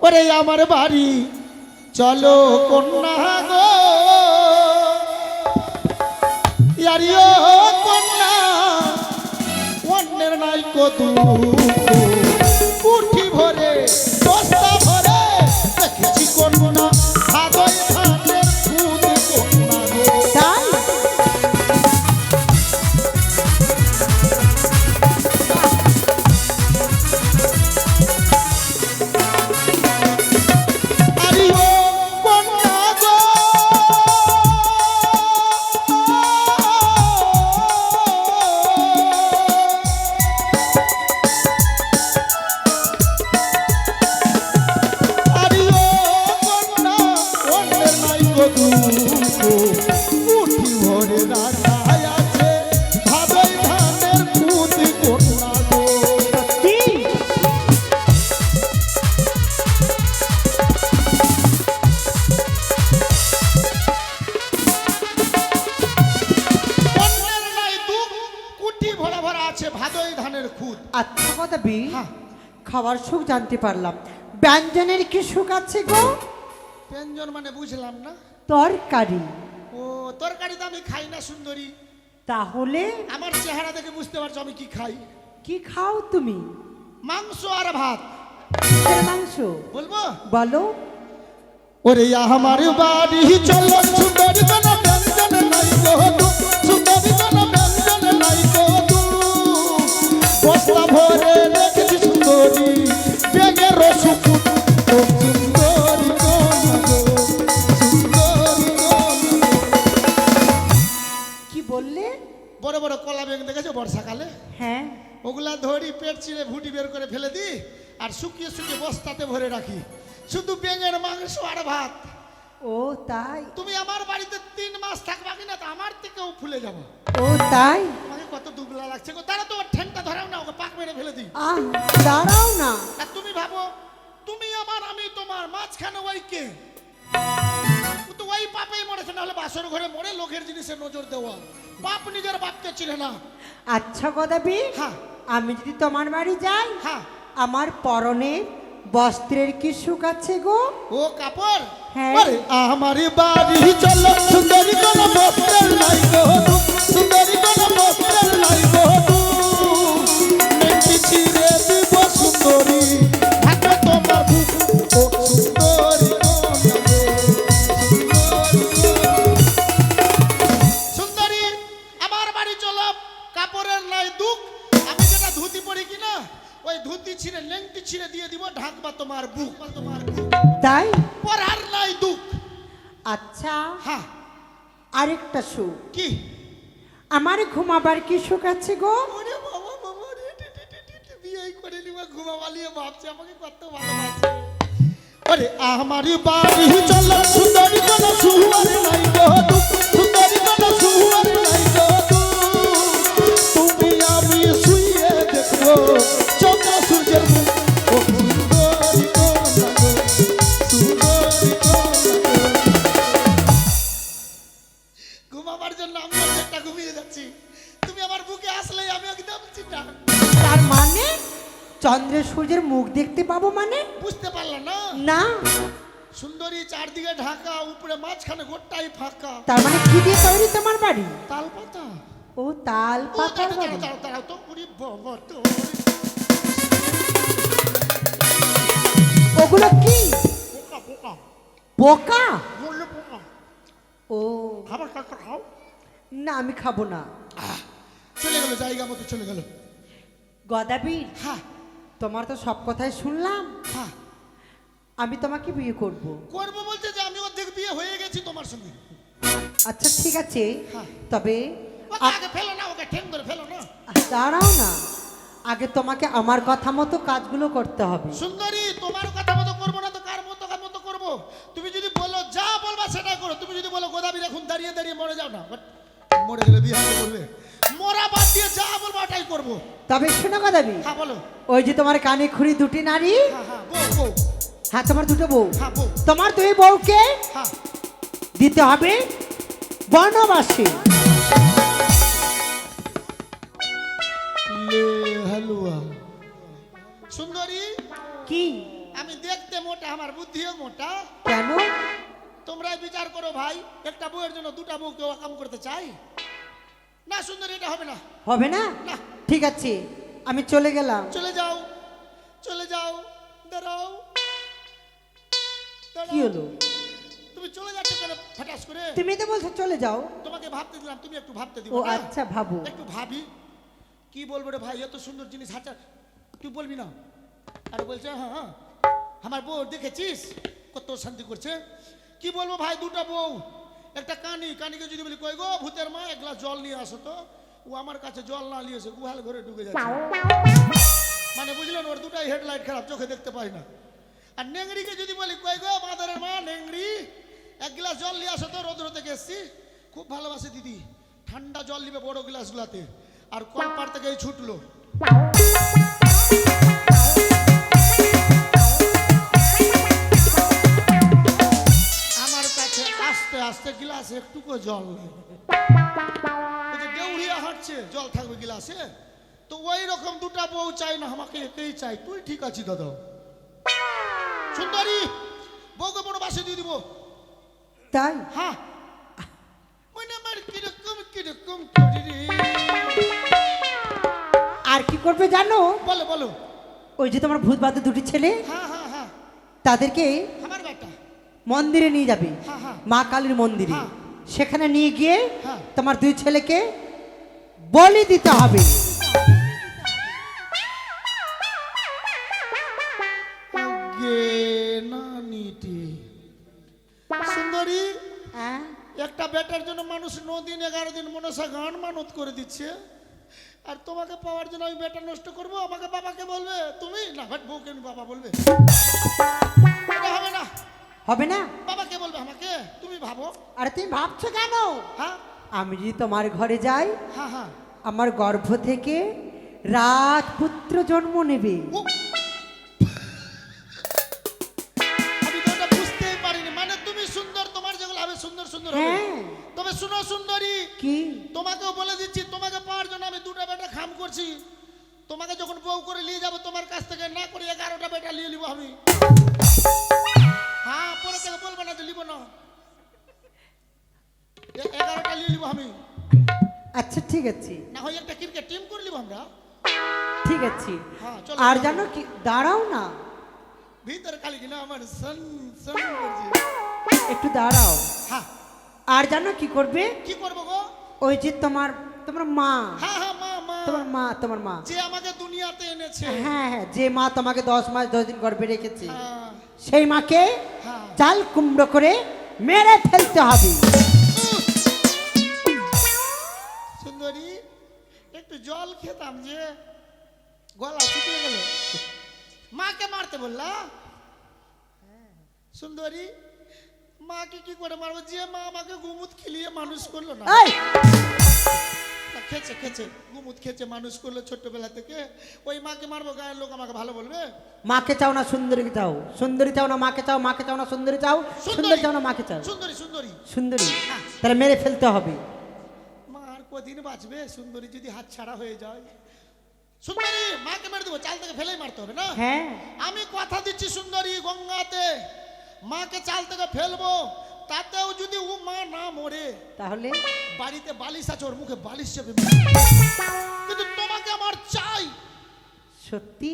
ওরে আমার বাড়ি চলো কন্যা গো ইয়ারিও কন্যা অন্যের নাই কত কুঠি ভরে বস্তা ভরে দেখেছি কন্যা ভাদই ধানের খুদ কন্যা গো তাই আরিও কন্যা গো আরিও কন্যা অন্যের নাই কত কুঠি ভরে রাখাই আছে ভাদই ধানের খুদ কন্যা গো সত্যি অন্যের নাই দুঃখ কুটি ভরা ভরা আছে ভাদই ধানের খুদ আচ্ছা কথা বি হ্যাঁ। খাবার সুখ জানতে পারলাম ব্যঞ্জনের কি সুখ আছে গো ব্যঞ্জন মানে বুঝলাম না তরকারি ও তরকারি তো আমি খাই না সুন্দরী তাহলে আমার চেহারা দেখে বুঝতে পারছো আমি কি খাই কি খাও তুমি মাংস আর ভাত কিসের মাংস বলবো বলো ওরে আমার বাড়ি চলো সুন্দরী কোন ব্যঞ্জন নাই গো তু সুন্দরী কোন ব্যঞ্জন নাই গো তু বস্তা ভরে রেখেছি সুন্দরী বেগে রসুকুট ও সুন্দরী কোন গো সুন্দরী কোন কি বললে বড় বড় কলা বেগ দেখেছো বর্ষাকালে হ্যাঁ ওগুলা ধরি পেট চিড়ে ভুটি বের করে ফেলে দিই আর শুকিয়ে শুকিয়ে বস্তাতে ভরে রাখি শুধু বেঙের মাংস আর ভাত ও তাই তুমি আমার বাড়িতে 3 মাস থাকবা কিনা তো আমার থেকেও ফুলে যাবো ও তাই আমাকে কত দুবলা লাগছে গো তারা তো ওর ঠ্যাংটা ধরাও না ওকে পাক মেরে ফেলে দিই আহ দাঁড়াও না আর তুমি ভাবো তুমি আমার আমি তোমার মাঝখানে ওই কে ও তো ওই পাপেই মরেছে না হলে বাসর ঘরে মরে লোকের জিনিসে নজর দেওয়া বাপ নিজের বাপকে চিনে না আচ্ছা গদাবি হ্যাঁ আমি যদি তোমার বাড়ি যাই হ্যাঁ আমার পরনে বস্ত্রের কি সুখ আছে গো ও কাপড় হ্যাঁ। আরে আমার বাড়ি চলো সুন্দরী কোন বস্ত্রের নাই গো তু, সুন্দরী কোন বস্ত্রের নাই গো তু। নেংটি ছিঁড়ে দিব সুন্দরী থাকবে তোমার বুক ও সুন্দরী কোন গো, সুন্দরী কোন। সুন্দরী আমার বাড়ি চলো কাপড়ের নাই দুঃখ আমি যেটা ধুতি পরি কিনা ওই ধুতি ছিঁড়ে লেংটি ছিঁড়ে দিয়ে দিব ঢাকবা তোমার বুক তোমার বুক তাই পরার নাই দুঃখ আচ্ছা হ্যাঁ আরেকটা সুখ কি আমার ঘুমাবার কি সুখ আছে গো ওরে বাবা বাবা রে বিয়ে করে নিবা ঘুমাবালিয়ে ভাবছে আমাকে কত ভালোবাসে ওরে আমার বাড়ি চলো সুন্দরী কোন সুহার নাই গো তু, সুন্দরী কোন সুহার নাই গো তু। তুমি আমি শুয়ে দেখবো চন্দ্র সূর্যের মুখ ও সুন্দরী কোন গো, সুন্দরী কোন গো। ঘুমাবার জন্য আমি একটা ঘুমিয়ে যাচ্ছি তুমি আমার বুকে আসলেই আমি একদম চিন্তা তার মানে চন্দ্রের সূর্যের মুখ দেখতে পাবো মানে বুঝতে পারলাম না না সুন্দরী চারদিকে ঢাকা উপরে মাঝখানে গোটাই ফাঁকা তার মানে কি দিয়ে তৈরি তোমার বাড়ি তাল পাতা ও তাল ও পাতার দাঁড়াও, বাড়ি দাঁড়াও, দাঁড়াও তো উরি বাবা তো ওগুলো কি পোকা পোকা বোকা বললে পোকা ও খাবার কাকা খাও না আমি খাবো না চলে গেল জায়গা মতো চলে গেল গদাবীর হ্যাঁ তোমার তো সব কথাই শুনলাম হ্যাঁ আমি তোমাকে বিয়ে করব করবো বলছে যে আমি অর্ধেক বিয়ে হয়ে গেছি তোমার সঙ্গে আচ্ছা ঠিক আছে হ্যাঁ। তবে ওকে আগে ফেলো না ওকে ঠেং ধরে ফেলো না দাঁড়াও না আগে তোমাকে আমার কথা মতো কাজগুলো করতে হবে সুন্দরী তোমার কথা মতো করবো না তো কার মতো করবো তুমি যদি বলো যা বলবা সেটাই করো তুমি যদি বলো গোদাবীর এখন দাঁড়িয়ে দাঁড়িয়ে মরে যাও না বাট মরে গেলে বিয়ে করবে মরা বাদ দিয়ে যা বলবো ওটাই করবো তবে শোনো গদাবি হ্যাঁ বলো ওই যে তোমার কানে খুঁড়ি দুটি নারী হ্যাঁ হ্যাঁ বউ বউ হ্যাঁ তোমার দুটো বউ হ্যাঁ বউ তোমার দুই বউকে হ্যাঁ দিতে হবে বনবাসী লে হালুয়া সুন্দরী কি আমি দেখতে মোটা আমার বুদ্ধিও মোটা। কেন? তোমরাই বিচার করো ভাই, একটা বউয়ের জন্য দুটা বউ কেউ কাম করতে চাই না? সুন্দরী, এটা হবে না। হবে না? না। ঠিক আছে, আমি চলে গেলাম। চলে যাও, চলে যাও। দাঁড়াও, কি হলো? তুমি চলে যাচ্ছ কেন ফাটাস করে? তুমি তো বলছো চলে যাও। তোমাকে ভাবতে দিলাম, তুমি একটু ভাবতে দিও ও না? আচ্ছা, ভাবো। একটু ভাবি। কি বলবো রে ভাই, এত সুন্দর জিনিস হাতে তুই বলবি না? আর বলছে হ্যাঁ হ্যাঁ আমার বউ দেখেছিস কত শান্তি করছে। কি বলবো ভাই, দুটা বউ, একটা কানিকে যদি বলি কই গো ভূতের মা এক গ্লাস জল নিয়ে আসো তো, ও আমার কাছে জল না নিয়ে এসে গুহাল ঘরে ঢুকে যাচ্ছে। মানে বুঝলেন, ওর দুটাই হেডলাইট খারাপ, চোখে দেখতে পাই না। আর নেংড়িকে যদি বলি কই গো মাদারের মা নেংড়ি এক গ্লাস জল নিয়ে আসো তো, রোদ্র থেকে এসছি। খুব ভালোবাসে দিদি, ঠান্ডা জল নিবে বড় গ্লাস গুলাতে, আর কলপার থেকে ছুটলো। আমার কাছে আস্তে আস্তে গ্লাসে একটুকু জল নেই, দেউড়িয়া হাঁটছে, জল থাকবে গ্লাসে? তো ওই রকম দুটা বউ চাই না, আমাকে একেই চাই। তুই ঠিক আছি দাদা? সুন্দরী, বউকে বনবাসে দিয়ে দিব। তাই? হ্যাঁ, মানে আমার কিরকম কিরকম করি রে। আর কি করবে জানো? বলো বলো। ওই যে তোমার ভূত বাদে দুটি ছেলে, হ্যাঁ হ্যাঁ হ্যাঁ, তাদেরকে আমার বেটা। মন্দিরে নিয়ে যাবে, হ্যাঁ, হ্যাঁ। মা কালীর মন্দিরে। হ্যাঁ। সেখানে নিয়ে গিয়ে হ্যাঁ। তোমার দুই ছেলেকে বলি দিতে হবে। সুন্দরী, হ্যাঁ? একটা বেটার জন্য মানুষ 9 দিন 11 দিন মনসা গান মানত করে দিচ্ছে, আর তোমাকে পাওয়ার জন্য আমি বেটা নষ্ট করব? আমাকে বাবাকে বলবে তুমি? না ভাই, বউকে আমি বাবা বলবে? এটা হবে না। হবে না? বাবাকে বলবে আমাকে? তুমি ভাবো। আরে তুমি ভাবছো কেন? হ্যাঁ আমি যদি তোমার ঘরে যাই, হ্যাঁ হ্যাঁ, আমার গর্ভ থেকে রাজপুত্র জন্ম নেবে। আমি তো এটা বুঝতেই পারিনি। মানে তুমি সুন্দর, তোমার যেগুলো হবে সুন্দর সুন্দর হবে। হ্যাঁ। তবে শুনো সুন্দরী, কি? তোমাকেও বলে দিচ্ছি, তোমাকে পাওয়ার জন্য আমি দুটা বেটা খাম করছি। তোমাকে যখন বউ করে নিয়ে যাবো তোমার কাছ থেকে, না করে 11টা বেটা নিয়ে নিবো আমি। হ্যাঁ, পরে থেকে বলবো না যে নিবো না, 11টা নিয়ে নিবো আমি। আচ্ছা ঠিক আছে, না হয় একটা ক্রিকেট টিম করে নিবো আমরা। ঠিক আছে। হ্যাঁ, চলো। আর জানো কি, দাঁড়াও না, ভিতরে খালি কিনা আমার সন সন করছে। একটু দাঁড়াও। হ্যাঁ, আর জানো কি করবে? কি করবো গো? ওই যে তোমার তোমার মা, হ্যাঁ হ্যাঁ, মা মা, তোমার মা যে আমাকে দুনিয়াতে এনেছে। হ্যাঁ হ্যাঁ, যে মা তোমাকে 10 মাস 10 দিন গর্ভে রেখেছে, হ্যাঁ সেই মাকে হ্যাঁ। চাল কুমড়ো করে মেরে ফেলতে হবে। সুন্দরী, একটু জল খেতাম যে গলা শুকিয়ে গেল। মাকে মারতে বললা? সুন্দরী, মাকে কি করে মারবো? যে মা আমাকে গুমুত খিলিয়ে মানুষ করলো না। এই, না, খেছে খেছে, গুমুত খেছে মানুষ করলো ছোট্টবেলা থেকে, ওই মাকে মারবো? গায়ের লোক আমাকে ভালো বলবে? মাকে চাও না সুন্দরীকে চাও? সুন্দরী চাও না মাকে চাও? মাকে চাও না সুন্দরী চাও? সুন্দরী চাও না মাকে চাও? সুন্দরী সুন্দরী। সুন্দরী, তাহলে মেরে ফেলতে হবে। মা আর কদিন বাঁচবে সুন্দরী যদি হাত ছাড়া হয়ে যায়? সুন্দরী, মাকে মেরে দেবো, চাল থেকে ফেলেই মারতে হবে না? হ্যাঁ, আমি কথা দিচ্ছি সুন্দরী, গঙ্গাতে মাকে চাল থেকে ফেলবো, তাতেও যদি ও মা না মরে, তাহলে বাড়িতে বালিশ আছে, ওর মুখে বালিশ চেপে কিন্তু তোমাকে আমার চাই। সত্যি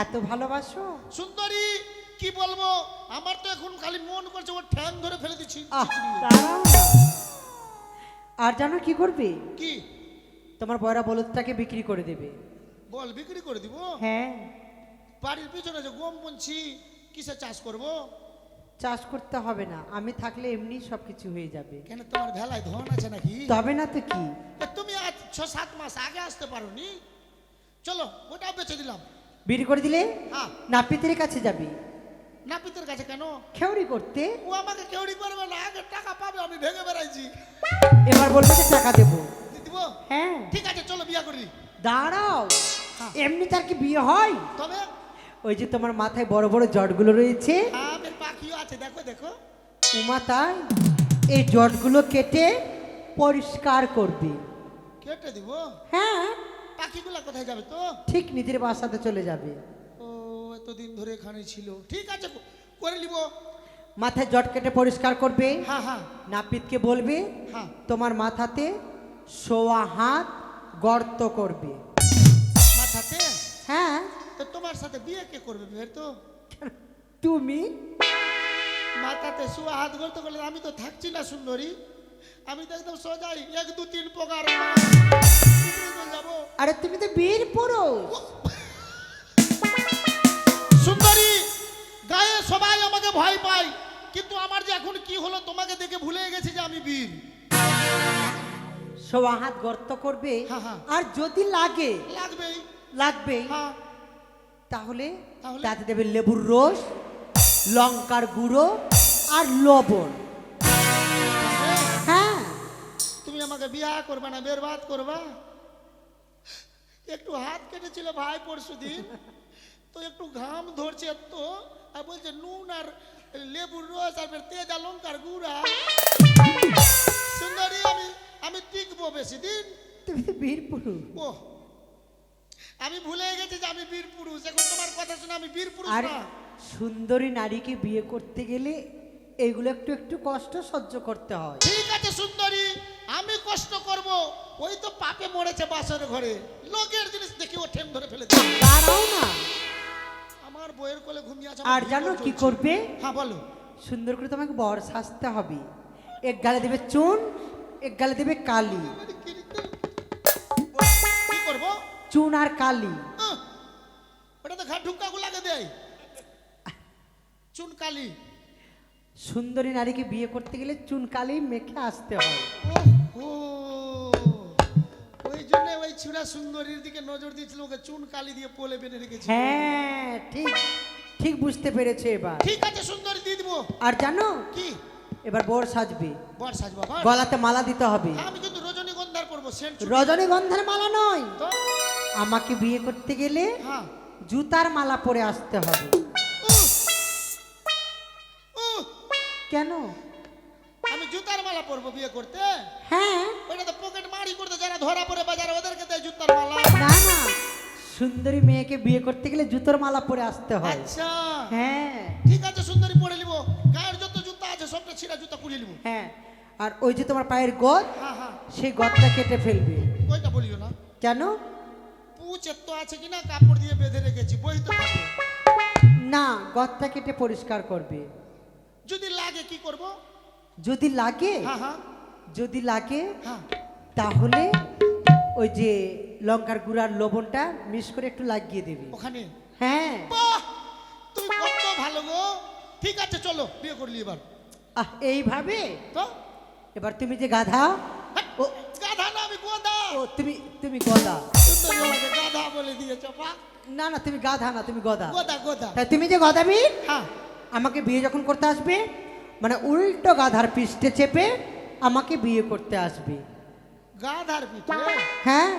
এত ভালোবাসো? সুন্দরী, কি বলবো, আমার তো এখন খালি মন করছে ওর ঠ্যাং ধরে ফেলে দিচ্ছি। আহ, দাঁড়াও না। আর জানো কি করবে? কি? তোমার বয়রা বলদটাকে বিক্রি করে দেবে। বল, বিক্রি করে দিব? হ্যাঁ, বাড়ির পিছনে যে গম বুনছি, কিসে চাষ করব? চাষ করতে হবে না, আমি থাকলে এমনি সবকিছু হয়ে যাবে। কেন, তোমার ভেলায় ধন আছে নাকি? তবে না তো কি? তুমি আজ 6-7 মাস আগে আসতে পারোনি? চলো, ওটাও বেচে দিলাম। বিক্রি করে দিলে হ্যাঁ। নাপিতের কাছে যাবি নাপিতের কাছে কেন? খেউড়ি করতে। ও আমাকে কেউড়ি করবে না, আগে টাকা পাবে, আমি ভেঙে বেড়াইছি। এবার বলবে যে টাকা দেবো। দিব? হ্যাঁ। ঠিক আছে, চলো বিয়া করি। দাঁড়াও, হ্যাঁ। এমনি তার কি বিয়ে হয়? তবে ওই যে তোমার মাথায় বড় বড় জটগুলো রয়েছে, আমার পাখিও আছে, দেখো দেখো। উমা তাই এই জটগুলো কেটে পরিষ্কার করবে। কেটে দিব? হ্যাঁ, পাখিগুলা কোথায় যাবে তো? ঠিক নিজের বাসাতে চলে যাবে। ও, এতদিন ধরে এখানে ছিল। ঠিক আছে, করে নিব। মাথায় জট কেটে পরিষ্কার করবে। হ্যাঁ হ্যাঁ নাপিতকে বলবে হ্যাঁ। তোমার মাথাতে সোয়া হাত গর্ত করবে। মাথাতে? হ্যাঁ। তো তোমার সাথে বিয়ে কে করবে বিয়ের তো? তুমি মাথাতে শুয়ে হাত গর্ত করলে আমি তো থাকছি না সুন্দরী, আমি তো একদম সোজাই 1 2 3 প্রকার যাবো। আরে তুমি তো বীর পুরুষ। সুন্দরী, গায়ে সবাই আমাকে ভয় পায়, কিন্তু আমার যে এখন কি হলো তোমাকে দেখে ভুলে গেছি যে আমি বীর। সোয়া হাত গর্ত করবে। হ্যাঁ, হ্যাঁ। আর যদি লাগে লাগবেই। লাগবে হ্যাঁ তাহলে তাহলে? তাতে দেবে লেবুর রস, লঙ্কার গুঁড়ো আর লবণ। হ্যাঁ। তুমি আমাকে বিয়া করবা না বেরবাদ করবা? একটু হাত কেটেছিল ভাই পরশুদিন, তো একটু ঘাম ধরছে তো, আর বলছে নুন আর লেবুর রস আর ফের তেজ আর লঙ্কার গুঁড়া। সুন্দরী, আমি টিকবো বেশি দিন? তুমি তো বীর পুরুষ। ও, আমি ভুলে গেছি যে আমি বীর পুরুষ। এখন তোমার কথা শুনে আমি বীর পুরুষ আর না। সুন্দরী নারীকে বিয়ে করতে গেলে এইগুলো একটু একটু কষ্ট সহ্য করতে হয়। ঠিক আছে সুন্দরী, আমি কষ্ট করব। ওই তো পাপে মরেছে বাসর ঘরে, লোকের জিনিস দেখি ও ঠেম ধরে ফেলে দেয়। দাঁড়াও না। আমার বইয়ের কোলে ঘুমিয়ে আছে। আর জানো কি করবে? হ্যাঁ বলো। সুন্দর করে তোমাকে বর সাজতে হবে। এক গালে দেবে চুন, এক গালে দেবে কালি। কি করবো? চুন আর কালি। ওটা তো ঘাট ঢুকা গুলাকে দেয় চুন কালি। সুন্দরী নারীকে বিয়ে করতে গেলে চুন কালি মেখে আসতে হয়। ও, ওই জন্য ওই ছুড়া সুন্দরীর দিকে নজর দিয়েছিল, ওকে চুন কালি দিয়ে পোলে বেঁধে রেখেছি। হ্যাঁ, ঠিক ঠিক বুঝতে পেরেছে এবার। ঠিক আছে সুন্দরী, দিয়ে দিব। আর জানো কি? এবার বর সাজবে। বর সাজ বাবা। গলাতে মালা দিতে হবে। আমি কিন্তু রজনীগন্ধার পরবো, সেন্ট। রজনীগন্ধার মালা নয়, তো আমাকে বিয়ে করতে গেলে হ্যাঁ। জুতার মালা পরে আসতে হবে। উহ, উহ, কেন? আমি জুতার মালা পরবো বিয়ে করতে? হ্যাঁ। ওটা তো পকেট মারি করতে যারা ধরা পড়ে বাজারে ওদেরকে দেয় জুতার মালা। না না, সুন্দরী মেয়েকে বিয়ে করতে গেলে জুতোর মালা পরে আসতে হয়। আচ্ছা হ্যাঁ ঠিক আছে সুন্দরী, পরে নিব। গায়ের যত জুতা আছে সবটা ছিঁড়া জুতা খুলে নিব। হ্যাঁ। আর ওই যে তোমার পায়ের গদ, হ্যাঁ হ্যাঁ। সেই গদটা কেটে ফেলবে। ওইটা বলিও না। কেন? পুচ এত আছে কিনা কাপড় দিয়ে বেঁধে রেখেছি, বই তো থাকে। না, গদটা কেটে পরিষ্কার করবে। যদি লাগে কি করব? যদি লাগে, হ্যাঁ হ্যাঁ যদি লাগে হ্যাঁ। তাহলে ওই যে লঙ্কার গুঁড়ার লবণটা মিক্স করে একটু লাগিয়ে দেবে ওখানে? হ্যাঁ। বাহ, তুমি কত ভালো গো। ঠিক আছে চলো বিয়ে করলি এবার। এইভাবে তো এবার তুমি যে গাধা, ও গাধা না, আমি গোদা। ও তুমি তুমি গদা। সুন্দরী আমাকে গাধা বলে দিয়েছো। বাহ, না না, তুমি গাধা না, তুমি গদা। গোদা গোদা। তাই তুমি যে গদা বীর, হ্যাঁ। আমাকে বিয়ে যখন করতে আসবে, মানে উল্টো গাধার পৃষ্ঠে চেপে আমাকে বিয়ে করতে আসবে। গাধার পিঠে? হ্যাঁ।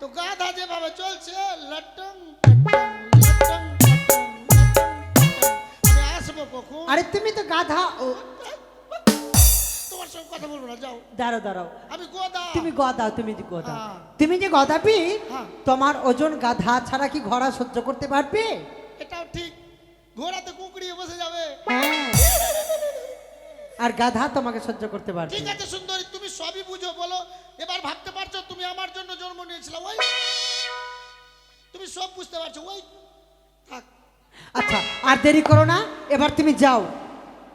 তো গাধা যেভাবে চলছে লটং পটং, লটং পটং, লটং পটং, আমি আসবো কখন? আরে তুমি তো গাধা। ও তোমার সঙ্গে কথা বলবো না, যাও। দাঁড়াও দাঁড়াও, আমি গোদা। তুমি গদা, তুমি যে গদা। হ্যাঁ। তুমি যে গদা বীর, হ্যাঁ। তোমার ওজন গাধা ছাড়া কি ঘোড়া সহ্য করতে পারবে? এটাও ঠিক, ঘোড়াতে কুকড়িয়ে বসে যাবে। হ্যাঁ। আর গাধা তোমাকে সহ্য করতে পারবে। ঠিক আছে সুন্দরী, তুমি সবই বুঝো, বলো এবার ভাবতে পারছো তুমি আমার জন্য জন্ম নিয়েছিলে? ওই তুমি সব বুঝতে পারছো। ওই থাক। আচ্ছা, আর দেরি করো না, এবার তুমি যাও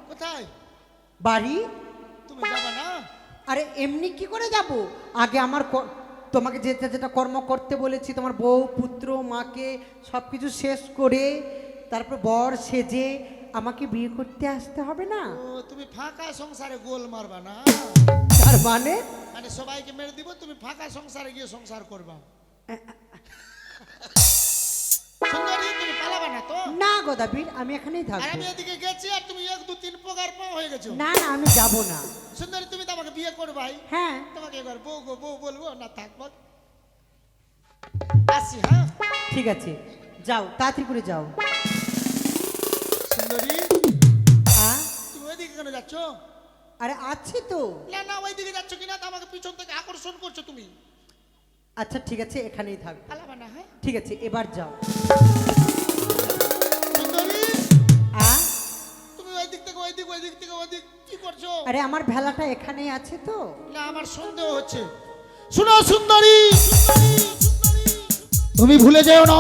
কোথায়? বাড়ি। তুমি যাবা না? আরে এমনি কি করে যাব? আগে আমার তোমাকে যেটা যেটা কর্ম করতে বলেছি, তোমার বউ পুত্র মাকে সব কিছু শেষ করে তারপর বর সেজে আমাকে বিয়ে করতে আসতে হবে না? ও, তুমি ফাঁকা সংসারে গোল মারবা না? তার মানে মানে সবাইকে মেরে দিব, তুমি ফাঁকা সংসারে গিয়ে সংসার করবা। সুন্দরী, তুমি পালাবা না তো? না গদাবীর, আমি এখানেই আর থাকবো। আমি এদিকে গেছি আর তুমি 1 2 3 প্রকার পা হয়ে গেছো। না না, আমি যাব না। সুন্দরী, তুমি তো আমাকে বিয়ে করবাই। হ্যাঁ। তোমাকে এবার বউ গো বউ বলবো না, থাকবো। আসি। হ্যাঁ ঠিক আছে, যাও, তাড়াতাড়ি করে যাও। সুন্দরী, আ? তুমি ওইদিকে কেন যাচ্ছ? আরে আছি তো। না না, ওইদিকে যাচ্ছ কিনা তো আমাকে পিছন থেকে আকর্ষণ করছো তুমি। আচ্ছা ঠিক আছে, এখানেই থাকবো। পালাবা না? হ্যাঁ ঠিক আছে, এবার যাও। সুন্দরী, আ? এদিক থেকে ওদিক কি করছো? আরে আমার ভেলাটা এখানেই আছে তো। না আমার সন্দেহ হচ্ছে। শুনো সুন্দরী, তুমি ভুলে যেও না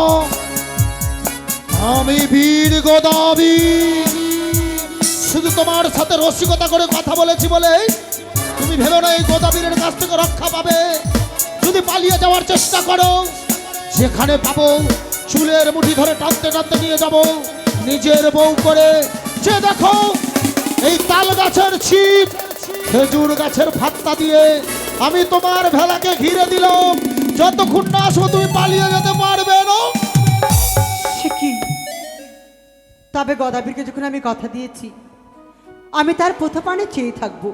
আমি বীর গোদাবি। শুধু তোমার সাথে রসিকতা করে কথা বলেছি বলে তুমি ভেবে না এই গোদাবীরের কাছ থেকে রক্ষা পাবে। যদি পালিয়ে যাওয়ার চেষ্টা করো, যেখানে পাবো চুলের মুঠি ধরে টানতে টানতে নিয়ে যাব নিজের বউ করে। যে দেখো এই তাল গাছের ছিপ, খেজুর গাছের ফাত্তা দিয়ে আমি তোমার ভেলাকে ঘিরে দিলাম। যতক্ষণ না আসবো তুমি পালিয়ে যেতে পারবে না। সে কি? তবে গদাবীরকে যখন আমি কথা দিয়েছি আমি তার প্রথমে চেয়ে থাকবো,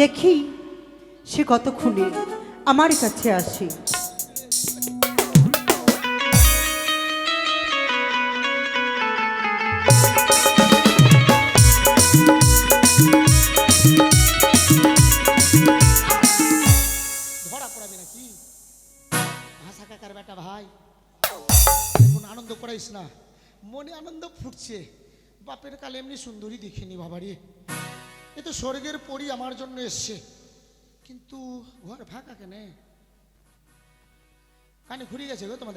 দেখি সে কতক্ষণে আমার কাছে আসে। ধরা পড়াবি নাকি ভাষা কাকার বেটা ভাই? কোন আনন্দ করাইস না, মনে আনন্দ ফুটছে। বাপের কালে এমনি সুন্দরী দেখিনি বাবারে। এ তো স্বর্গের পরী আমার জন্য এসছে, কিন্তু ঘর ফাঁকা কেন? কানে ঘুরে গেছে গো তোমাদের।